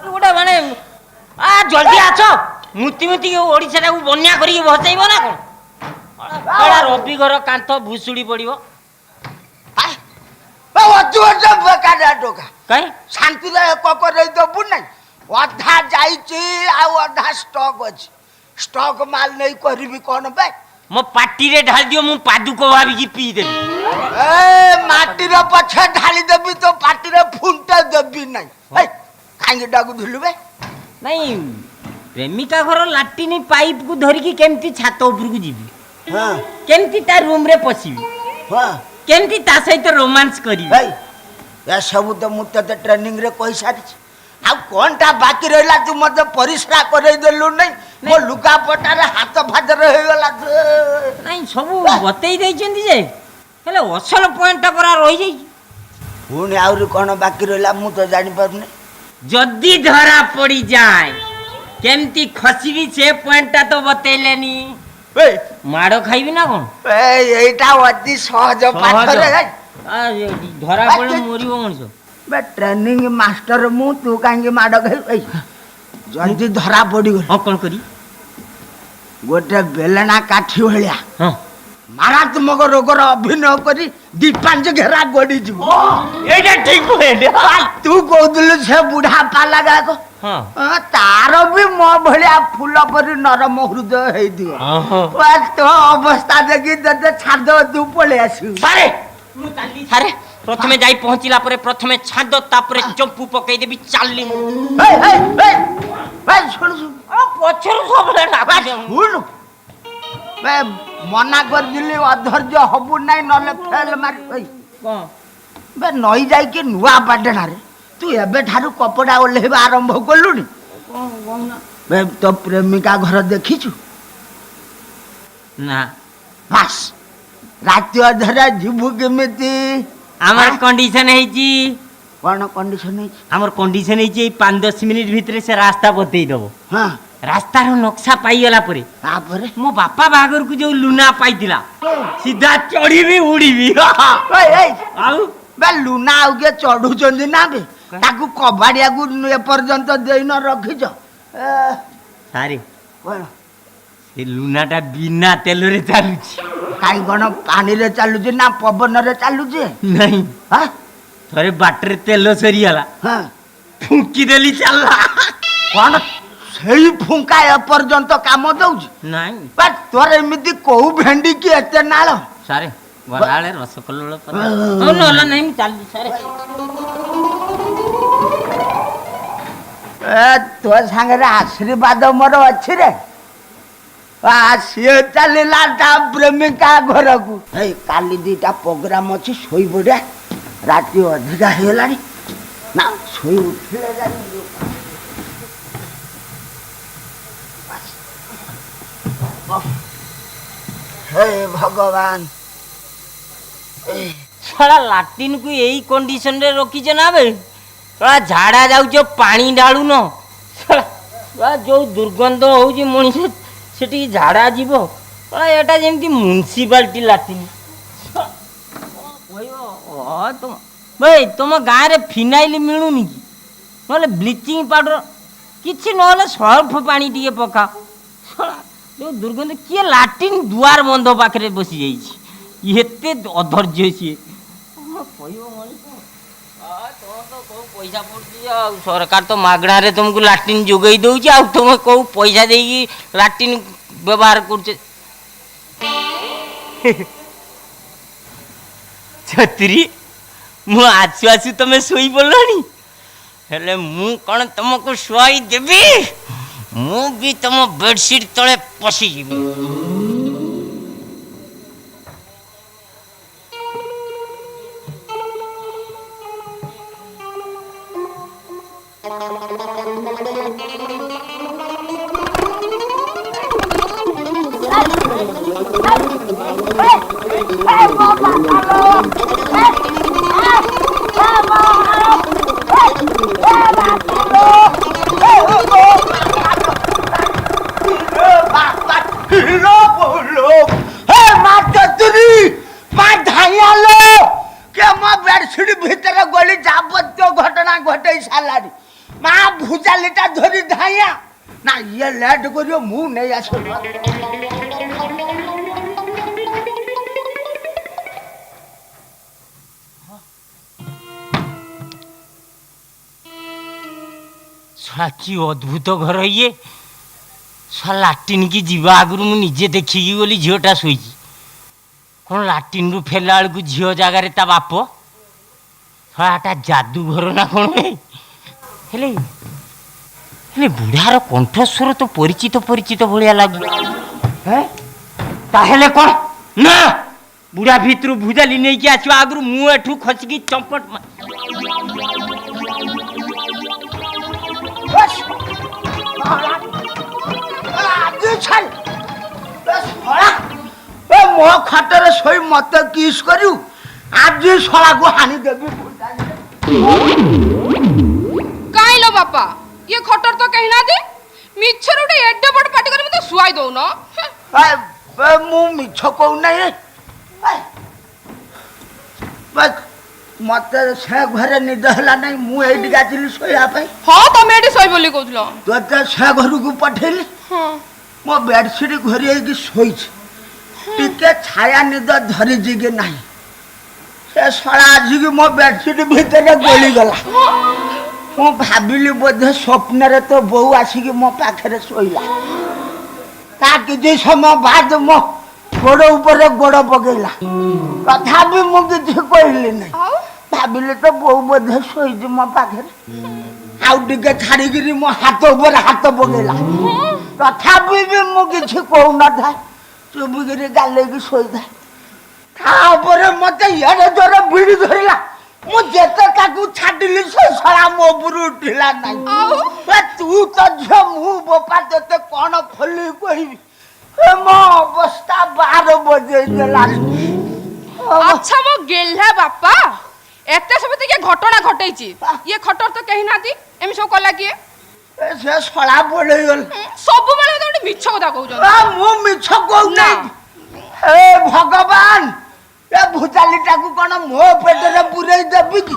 गोटे माने जल्दी आस मुति मुति ओडिशा को बन्या करिक भसैब ना कौन रवि घर कांथ भुसुड़ी पड़ो शांति दबू ना अधा जाधा स्टॉक अच्छी स्टॉक माल नहीं करी कौन बे मो पार्टी रे ढाल दियो मु पादुको भाभी पी देबी माटी रे पछे ढाली देबी तो पार्टी रे फुंटा देबी नहीं कांगे डागु धुलु बे नहीं प्रेमिका घर लाट्रिन पाइप को धरिकी केमती छात ऊपर को जीवी हां केमती ता रूम रे पसीबी हां केमती ता सहित रोमांस करी भाई या सब तो मु ते ट्रेनिंग रे कहि सारी आ कोनटा बाकी रहला तू मते परिश्रा करे देलु नहीं मो लुका पटार हाथ फाजर हो गला नहीं सब बतई दै चंदी जे हेले असल पॉइंट परा रहि जाई पुणी आउरी कोन बाकी रहला मु तो जानि परने जदी धरा पड़ी जाए केमती खसीबी से पॉइंट तो बतैलेनी ए माड़ो खाइबी ना कोन एटा अति सहज पाठ रे आ धरा पड़े मोरिबो मनिसो बे ट्रेनिंग मास्टर मु तू कांगे माड़ खाई जल्दी धरा पड़ी गल कौन करी गोटे बेलना काठी भलिया हां मारात्मक रोगर अभिनय करी दीपांज घेरा गड़ी जीवो एटा ठीक पॉइंट तू कहदलु से बुढ़ा पाला गा को हां तार भी मो भलिया फूल पर नरम हृदय हेई दियो हां तो अवस्था देखि दते छाद तू पळे आसी सारे मु ताली सारे प्रथमे जाई पहुंचिला परे प्रथमे छाद तापरे चंपू पकई देबी चालली ए सुन पछर सबले ना सुन बे मना कर दिली अधैर्य हबु नाही नले फेल मारी ओई कोन बे नई जाई के नुआ बाडना रे तू एबे ठारू कपड़ा ओलेबा आरंभ करलुनी कोन ना बे तो प्रेमिका घर देखिछु ना बस राति अधरा जीवु केमिति हमर कंडीशन है जी कौन कंडीशन है हमर कंडीशन है जी 5-10 मिनिट भीतर से रास्ता बतई दबो हां रास्ता रो नक्शा पाई गला परे तापरे मो बापा बागर को जो लुना पाइतिला सीधा चढ़ी भी उड़ी भी ओए ए आउ बे लुना आउ के चढ़ू चंदी ना बे ताकू कबाड़िया को ए पर्यंत देई न रखिज सारे कोन ए लुनाटा बिना तेल रे चालुची काई गण पानी रे चालुची ना पवन रे चालुची नहीं हां थरे बाटर तेल सरी गला हां फुंकी देली चलला कोन सेही फुंका ए पर्यंत काम दउची नहीं बट तोर एमिति कोउ भेंडी की एते नाळ सारे गलाळे रसकल्लोळ पर ओ नो नहीं चालली सारे ए तो संगे आशीर्वाद मोर अछि रे सी चलला प्रेमिका घर को काली दीटा प्रोग्राम अच्छी शोई पड़ा राति अधिका होगा ना शोई उठिले हे भगवान साला लाट्रिन को यही कंडीशन रे रखी ना बे साला झाड़ा जाऊ पानी ढालू न साला जो दुर्गंध होउची मनीष सेठी झाड़ा जीव एटा जेमती म्युनिसिपालिटी लाट्रिन तुम भाई तुम गाँव रे फिनाइल मिलूनी कि ना ब्लीचिंग पाउडर किसी ना सर्फ पानी टे पका जो दुर्गंध किए लाट्रिन दुआर बंध पाखे बसी जाइए अधर्य सी पैसा पड़ सरकार तो मागणा रे तुमको लाट्रिन जोगई दौची आ तुम कौ पैसा देगी लाट्रिन व्यवहार कर छतरी मु आसु आसु तुम शोई पड़लानी हेले मु कौन तुमको शुआई देवी मु भी तुम बेडशीट तले पशि जीवी বেডশিট ভিতরে গলি যাবতীয় ঘটনা ঘটাই সালারি মা ভুজালিটা ধরি ধাইয়া না ইয়ে লেট করিও মু নেই আসল কি অদ্ভুত ঘর ইয়ে লাଟ୍ରିନ୍ କି ଯିବା ଆଗରୁ ମୁଁ ନିଜେ ଦେଖିକି ଗଲି ଝିଅଟା ଶୋଇଛି କ'ଣ ଲାଟ୍ରିନ୍ରୁ ଫେରିଲା ବେଳକୁ ଝିଅ ଜାଗାରେ ତା ବାପ ଏଟା ଯାଦୁଘର ନା କ'ଣ ହେଲେ ହେଲେ ବୁଢ଼ାର କଣ୍ଠସ୍ୱର ତ ପରିଚିତ ପରିଚିତ ଭଳିଆ ଲାଗୁଛି ତାହେଲେ କ'ଣ ନା ବୁଢ଼ା ଭିତରୁ ଭୁଜାଲି ନେଇକି ଆସିବା ଆଗରୁ ମୁଁ ଏଠୁ ଖସିକି ଚମ୍ପଟ ମୋ ଖଟରେ ଶୋଇ ମତେ କିସ୍ କରିବୁ ଆଜି ଶଳାକୁ ହାଣି ଦେବି କାଇଁ ଲୋ ବାପା ଇଏ ଖଟର ତ କେହି ନାହାନ୍ତି ମିଛରେ ଗୋଟେ ଏଡେ ବଡ ପାଟି କରି ମତେ ଶୁଆଇ ଦଉନ ମୁଁ ମିଛ କହୁନାହିଁ ମତେ ସେ ଘରେ ନିଦ ହେଲା ନାହିଁ ମୁଁ ଏଇଠିକି ଆସିଲି ଶୋଇବା ପାଇଁ ହଁ ତମେ ଏଠି ଶୋଇ ବୋଲି କହୁଥିଲ ତୋତେ ସେ ଘରକୁ ପଠେଇଲି ମୋ ବେଡସିଟ୍ ଘୋରି ହେଇକି ଶୋଇଛି ଟିକେ ଛାୟା ନିଦ ଧରିଛି କି ନାହିଁ ସେ ଶଳା ଆସିକି ମୋ ବେଡସିଟ୍ ଭିତରେ ଗଳିଗଲା ମୁଁ ଭାବିଲି ବୋଧେ ସ୍ୱପ୍ନରେ ତ ବୋଉ ଆସିକି ମୋ ପାଖରେ ଶୋଇଲା ତା କିଛି ସମୟ ବାଦ ମୋ ଗୋଡ଼ ଉପରେ ଗୋଡ଼ ପକେଇଲା ତଥାପି ମୁଁ କିଛି କହିଲି ନାହିଁ ଭାବିଲି ତ ବୋଉ ବୋଧେ ଶୋଇଛି ମୋ ପାଖରେ ଆଉ ଟିକେ ଛାଡ଼ିକିରି ମୋ ହାତ ଉପରେ ହାତ ପକେଇଲା ତଥାପି ବି ମୁଁ କିଛି କହୁନଥାଏ ଚୁପିକିରି ଗାଲେଇକି ଶୋଇଥାଏ ତାପରେ ମତେ ଇଆଡ଼େ ଜୋର ଭିଡ଼ି ଧରିଲା ମୁଁ ଯେତେ ତାକୁ ଛାଡ଼ିଲି ସେ ଶଳା ମୋ ଉପରୁ ଉଠିଲା ନାହିଁ ତୁ ତ ଝିଅ ମୁଁ ବୋପା ତତେ କ'ଣ ଖୋଲି କହିବି ମୋ ଅବସ୍ଥା 12 ବଜେଇ ଦେଲା ଆଚ୍ଛା ମୋ ଗେହ୍ଲା ବାପା ଏତେ ସବୁ ଟିକେ ଘଟଣା ଘଟେଇଛି ଇଏ ଖଟର ତ କେହି ନାହାନ୍ତି ଏମିତି ସବୁ କଲା କିଏ ସେ ଶଳା ପଳେଇଗଲା ସବୁବେଳେ ଗୋଟେ ମିଛ କଥା କହୁଛନ୍ତି ମୁଁ ମିଛ କହୁନାହିଁ ଏ ଭଗବାନ ଏ ଭୁଜାଲିଟାକୁ କ'ଣ ମୋ ପେଟରେ ପୁରେଇ ଦେବି କି